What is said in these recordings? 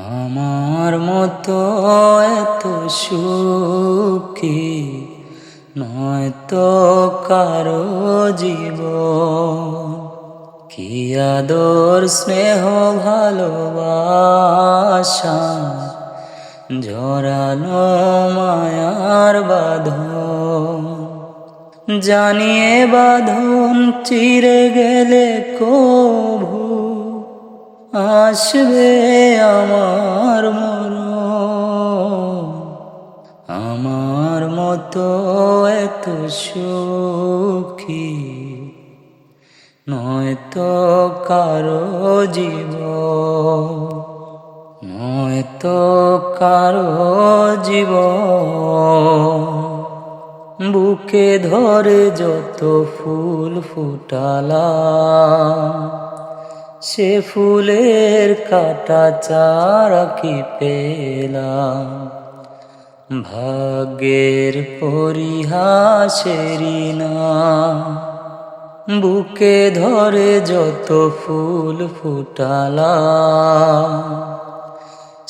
আমার মতো এত সুখী নয়তো কারো জীবন। কি আদর স্নেহ ভালোবাসা জড়ানো মায়ার বাঁধন। জানিয়ে বাঁধন চিরে গেলে কভু আসবে আমার মরণ। আমার মতো এত সুখী নয়তো কারো জীবন, নয়তো কারো জীবন। বুকে ধরে যত ফুল ফুটালাম, সে ফুলের কাটা চারা কি পেলাম। ভাগ্যের পরিহাসেরই না, বুকে ধরে যত ফুল ফুটালাম,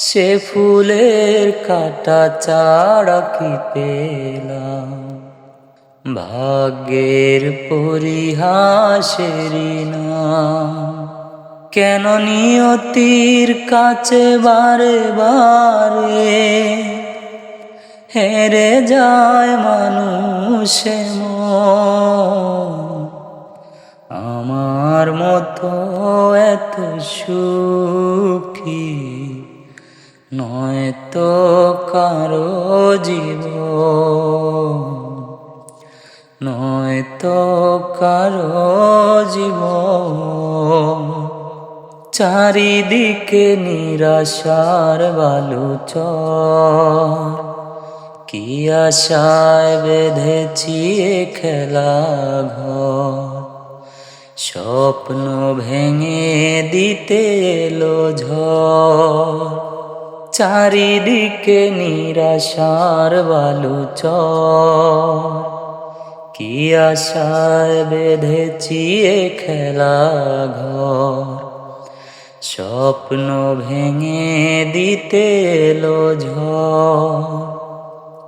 সে ফুলের কাটা চারা কি পেলাম। ভাগ্যের পরিহাসেরই না। কেন নিয়তির কাছে বারে বারে হেরে যায় মানুষে মন। আমার মতো এত সুখী নয়তো কারো জীবন, নয়তো কারো জীবন। চারিদিকে নিরাশার বালুচর, কি আশায় বেঁধেছি এ খেলা ঘর। স্বপ্ন ভেঙে দিতে এলো ঝড়, চারিদিকে নিরাশার বালুচর। কি আশায় বেঁধেছি এ খেলা ঘর, স্বপ্ন ভেঙে দিতে এলো ঝড়।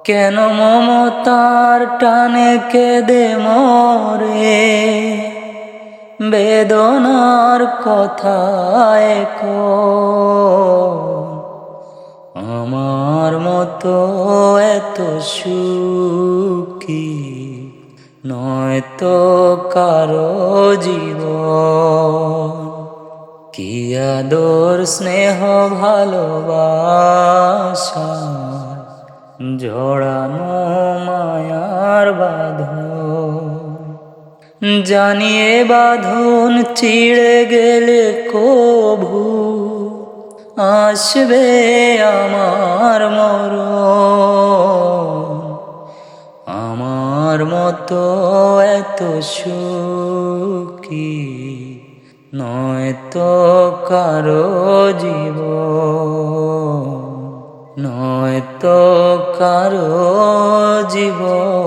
কেন মমতার টানে কেঁদে মরে, বেদনার কথা এখন। আমার মতো এত সুখী নয়তো কারো জীবন। কি আদর স্নেহ ভালোবাসা জড়ানো মায়ার বাঁধন। জানিয়ে বাঁধন চিড়ে গেলে কভু আসবে আমার মরণ। আমার মতো এত সুখী নয়তো কারো জীবন, নয়তো কারো জীবন।